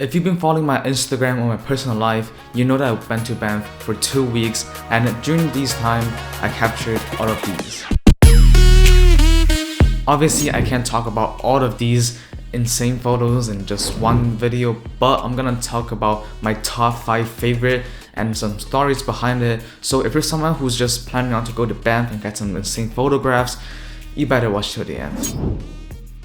If you've been following my Instagram or my personal life, you know that I went to Banff for 2 weeks, and during these time, I captured all of these. Obviously, I can't talk about all of these insane photos in just one video, but I'm gonna talk about my top 5 favorite and some stories behind it. So if you're someone who's just planning on to go to Banff and get some insane photographs, you better watch till the end.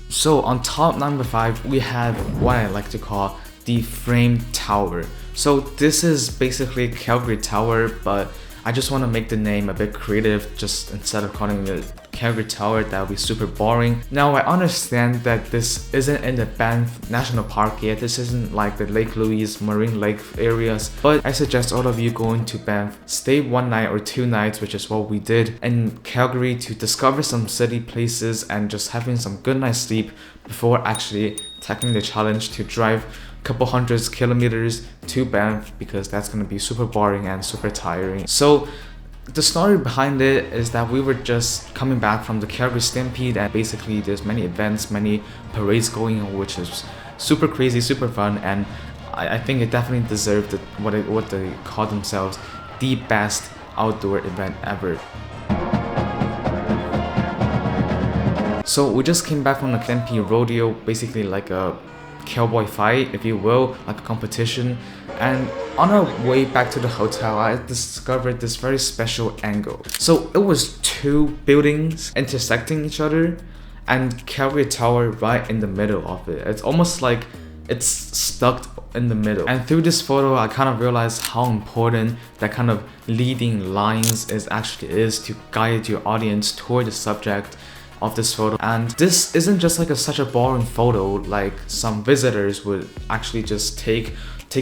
So on top number 5, we have what I like to call the framed tower. So this is basically Calgary Tower, but I just want to make the name a bit creative. Just instead of calling it Calgary Tower, that would be super boring. Now I understand that this isn't in the Banff National Park yet. This isn't like the Lake Louise, Marine Lake areas, but I suggest all of you going to Banff, stay 1 night or 2 nights, which is what we did in Calgary, to discover some city places and just having some good night's sleep before actually tackling the challenge to drive couple hundreds kilometers to Banff, because that's gonna be super boring and super tiring. So the story behind it is that we were just coming back from the Calgary Stampede, and basically there's many events, many parades going on, which is super crazy, super fun, and I think it definitely deserved what they call themselves the best outdoor event ever. So we just came back from the Stampede rodeo, basically like a cowboy fight, if you will, like a competition, and on our way back to the hotel, I discovered this very special angle. So it was 2 buildings intersecting each other and Calgary Tower right in the middle of it. It's almost like it's stuck in the middle, and through this photo I kind of realized how important that kind of leading lines is to guide your audience toward the subject of this photo. And this isn't just like such a boring photo like some visitors would actually just take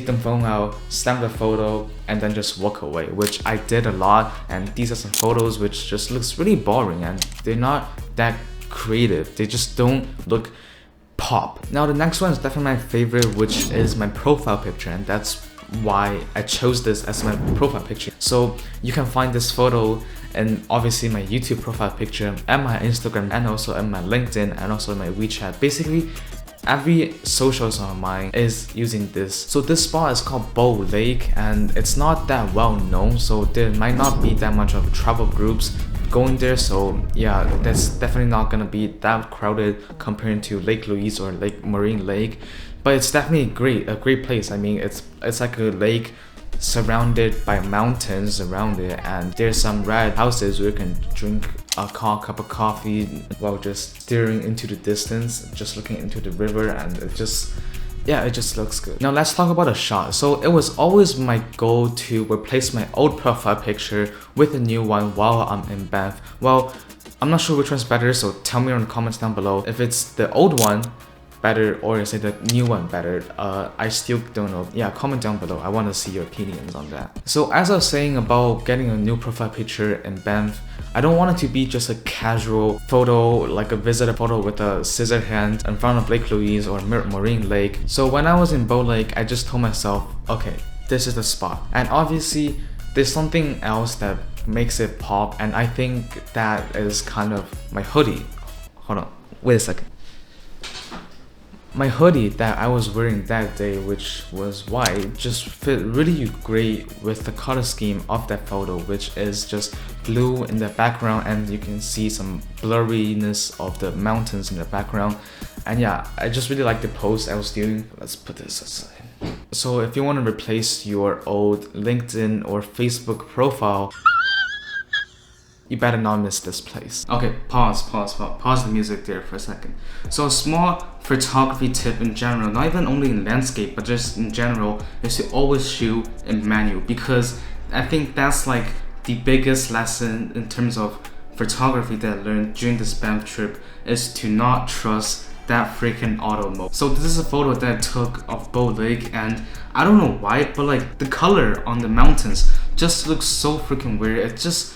them phone out, stamp the photo, and then just walk away, which I did a lot. And these are some photos which just looks really boring and they're not that creative. They just don't look pop. Now the next one is definitely my favorite, which is my profile picture, and that's why I chose this as my profile picture. So you can find this photo and obviously my YouTube profile picture and my Instagram, and also in my LinkedIn, and also my WeChat. Basically every socials on mine is using this. So this spot is called Bow Lake, and it's not that well known, so there might not be that much of travel groups going there. So yeah, that's definitely not gonna be that crowded compared to Lake Louise or Marine Lake, but it's definitely a great place. I mean, it's like a lake surrounded by mountains around it, and there's some red houses where you can drink a cup of coffee while just staring into the distance, just looking into the river, and it just looks good. Now let's talk about a shot. So it was always my goal to replace my old profile picture with a new one while I'm in Banff. Well, I'm not sure which one's better, so tell me in the comments down below if it's the old one better or is it the new one better. I still don't know. Yeah, comment down below. I want to see your opinions on that. So as I was saying about getting a new profile picture in Banff, I don't want it to be just a casual photo, like a visitor photo with a scissor hand in front of Lake Louise or Marine Lake. So when I was in Bow Lake, I just told myself, okay, this is the spot. And obviously there's something else that makes it pop, and I think that is kind of my hoodie. Hold on, wait a second. My hoodie that I was wearing that day, which was white, just fit really great with the color scheme of that photo, which is just blue in the background, and you can see some blurriness of the mountains in the background. And yeah, I just really like the pose I was doing. Let's put this aside. So if you want to replace your old LinkedIn or Facebook profile, you better not miss this place. Okay, pause the music there for a second. So a small photography tip in general, not even only in landscape, but just in general, is to always shoot in manual, because I think that's like the biggest lesson in terms of photography that I learned during this Banff trip, is to not trust that freaking auto mode. So this is a photo that I took of Bow Lake, and I don't know why, but like the color on the mountains just looks so freaking weird. It just,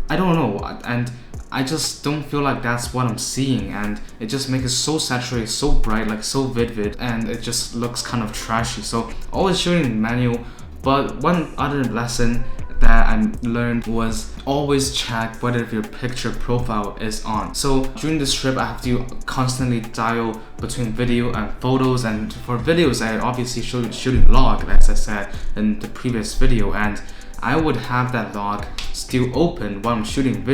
I don't know, and I just don't feel like that's what I'm seeing, and it just makes it so saturated, so bright, like so vivid, and it just looks kind of trashy. So always shooting in manual. But one other lesson that I learned was always check whether your picture profile is on. So during this trip, I have to constantly dial between video and photos, and for videos I obviously shooting log, as I said in the previous video, and I would have that log still open while I'm shooting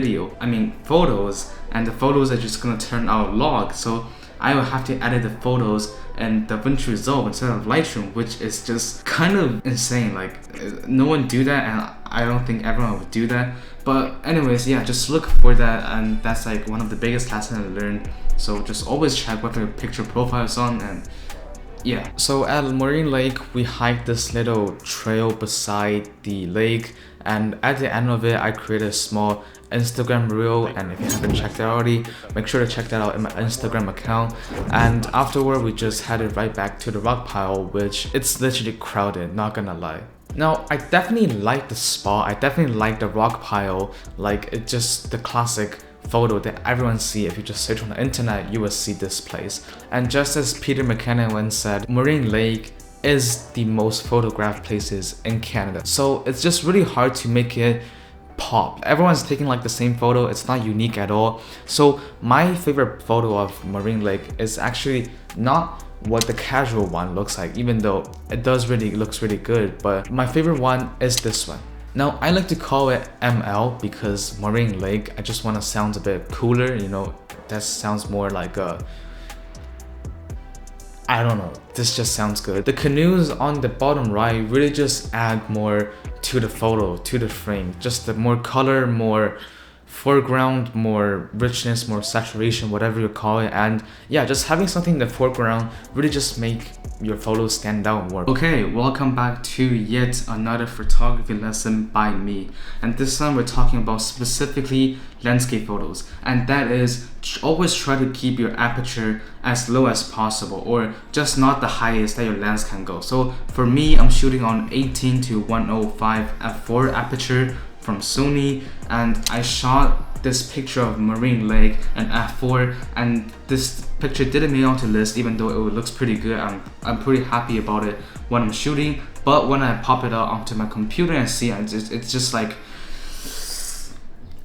photos, and the photos are just gonna turn out log. So I will have to edit the photos in DaVinci Resolve instead of Lightroom, which is just kind of insane. Like, no one do that, and I don't think everyone would do that. But anyways, yeah, just look for that, and that's like one of the biggest lessons I learned. So just always check whether your picture profile is on, and yeah. So at Marine Lake, we hiked this little trail beside the lake, and at the end of it, I created a small Instagram reel, and if you haven't checked it already, make sure to check that out in my Instagram account. And afterward, we just headed right back to the rock pile, which it's literally crowded, not gonna lie. Now, I definitely like the spot, I definitely like the rock pile, like it's just the classic photo that everyone see. If you just search on the internet, you will see this place. And just as Peter McKinnon once said, Marine Lake is the most photographed places in Canada. So it's just really hard to make it pop. Everyone's taking like the same photo, it's not unique at all. So my favorite photo of Marine Lake is actually not what the casual one looks like, even though it looks really good, but my favorite one is this one. Now, I like to call it ML because Marine Lake, I just want to sound a bit cooler, you know, that sounds more like a, I don't know, this just sounds good. The canoes on the bottom right really just add more to the photo, to the frame, just the more color, more foreground, more richness, more saturation, whatever you call it. And yeah, just having something in the foreground really just make your photos stand out more. Okay, welcome back to yet another photography lesson by me, and this time we're talking about specifically landscape photos, and that is always try to keep your aperture as low as possible, or just not the highest that your lens can go. So for me, I'm shooting on 18 to 105 f4 aperture from Sony, and I shot this picture of Marine Lake and f4, and this picture didn't make it onto list, even though it looks pretty good. I'm pretty happy about it when I'm shooting, but when I pop it out onto my computer and see it, it's just like,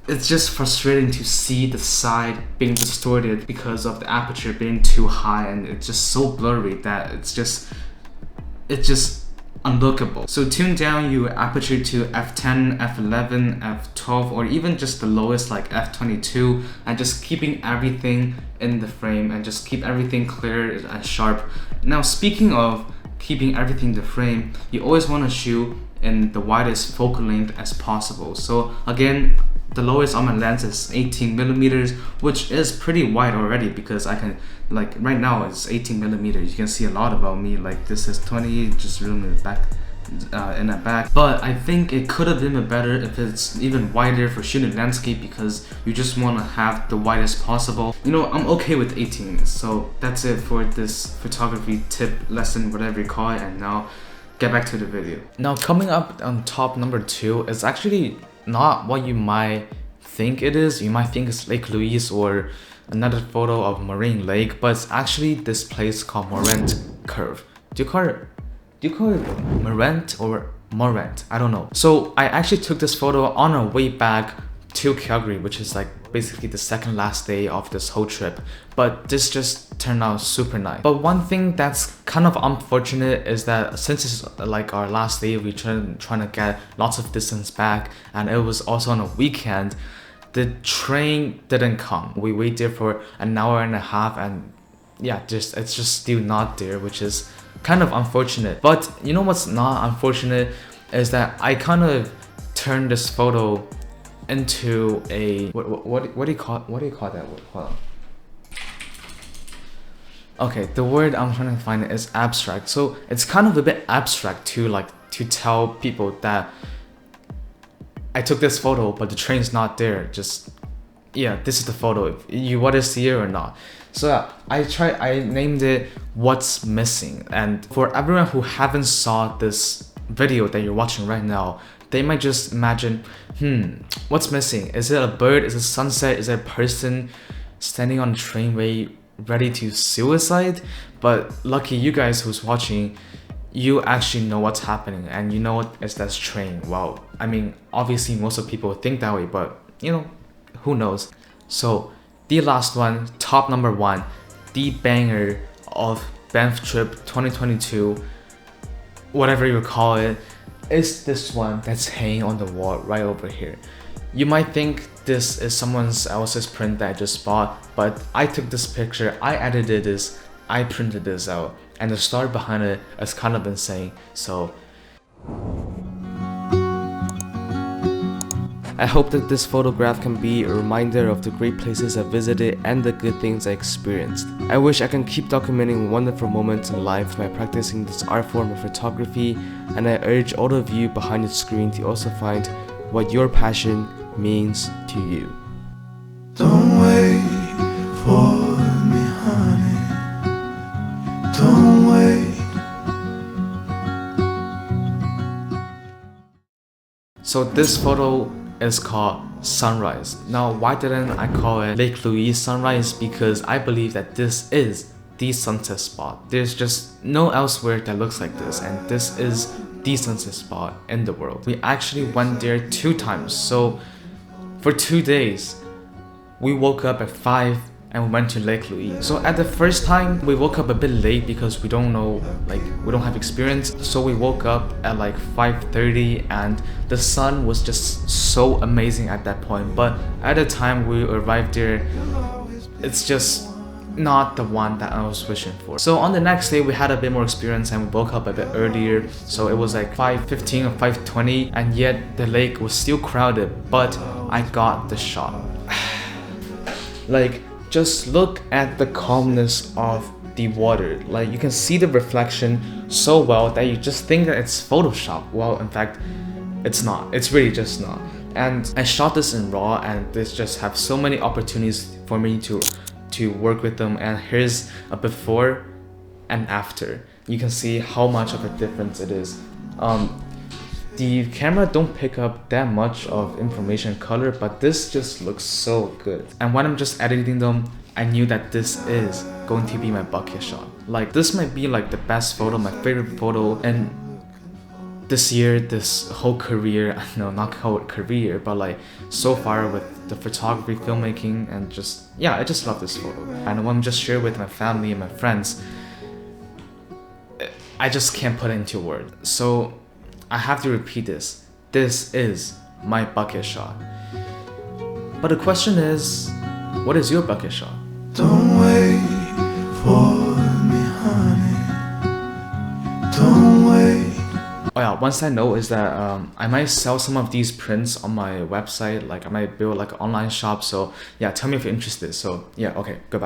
it's just frustrating to see the side being distorted because of the aperture being too high, and it's just so blurry that it's just unlookable. So tune down your aperture to f10, f11, f12, or even just the lowest like f22, and just keeping everything in the frame and just keep everything clear and sharp. Now, speaking of keeping everything in the frame, you always want to shoot in the widest focal length as possible. So again, the lowest on my lens is 18 millimeters, which is pretty wide already, because I can, like right now it's 18 millimeters. You can see a lot about me, like this is 20, just room in the back, in the back. But I think it could have been better if it's even wider for shooting landscape, because you just want to have the widest possible. You know, I'm okay with 18. So that's it for this photography tip lesson, whatever you call it. And now get back to the video. Now, coming up on top number 2 is actually not what you might think it is. You might think it's Lake Louise or another photo of Marine Lake, but it's actually this place called Morant Curve. Do you call it Morant or Morant? I don't know. So I actually took this photo on our way back to Calgary, which is like basically the second last day of this whole trip, but this just turned out super nice. But one thing that's kind of unfortunate is that since it's like our last day, we trying to get lots of distance back, and it was also on a weekend, the train didn't come. We waited for an hour and a half, and yeah, it's just still not there, which is kind of unfortunate. But you know what's not unfortunate is that I kind of turned this photo into a what do you call that word? Hold on. Okay, the word I'm trying to find is abstract. So it's kind of a bit abstract to tell people that I took this photo, but the train's not there. Just, yeah, this is the photo. If you want to see it or not. So yeah, I named it What's Missing. And for everyone who haven't saw this video that you're watching right now, they might just imagine, what's missing? Is it a bird? Is it sunset? Is it a person standing on a trainway ready to suicide? But lucky you guys who's watching, you actually know what's happening and you know it's that's train. Well, I mean, obviously most of people think that way, but you know, who knows. So the last one, top number one, the banger of Banff trip 2022, whatever you call it, is this one that's hanging on the wall right over here. You might think this is someone else's print that I just bought, but I took this picture, I edited this, I printed this out, and the story behind it is kind of insane. So I hope that this photograph can be a reminder of the great places I visited and the good things I experienced. I wish I can keep documenting wonderful moments in life by practicing this art form of photography, and I urge all of you behind the screen to also find what your passion means to you. Don't wait for me, honey. Don't wait. So this photo is called Sunrise. Now, why didn't I call it Lake Louise Sunrise? Because I believe that this is the sunset spot. There's just no elsewhere that looks like this, and this is the sunset spot in the world. We actually went there 2 times. So for 2 days, we woke up at 5 and we went to Lake Louise. So at the first time, we woke up a bit late because we don't know, like, we don't have experience. So we woke up at like 5:30 and the sun was just so amazing at that point. But at the time we arrived there, it's just not the one that I was wishing for. So on the next day, we had a bit more experience and we woke up a bit earlier. So it was like 5:15 or 5:20, and yet the lake was still crowded, but I got the shot. Like, just look at the calmness of the water. Like, you can see the reflection so well that you just think that it's Photoshop. Well, in fact, it's not. It's really just not. And I shot this in RAW, and this just have so many opportunities for me to work with them. And here's a before and after. You can see how much of a difference it is. The camera don't pick up that much of information color, but this just looks so good. And when I'm just editing them, I knew that this is going to be my bucket shot. Like, this might be like the best photo, my favorite photo, and this year, this whole career, no, not whole career, but like so far with the photography, filmmaking, and just, yeah, I just love this photo. And when I'm just share with my family and my friends, I just can't put it into words. So I have to repeat this. This is my bucket shot. But the question is, what is your bucket shot? Don't wait for me, honey. Don't wait. Oh yeah, one side note is that I might sell some of these prints on my website. Like, I might build like an online shop. So yeah, tell me if you're interested. So yeah, okay, goodbye.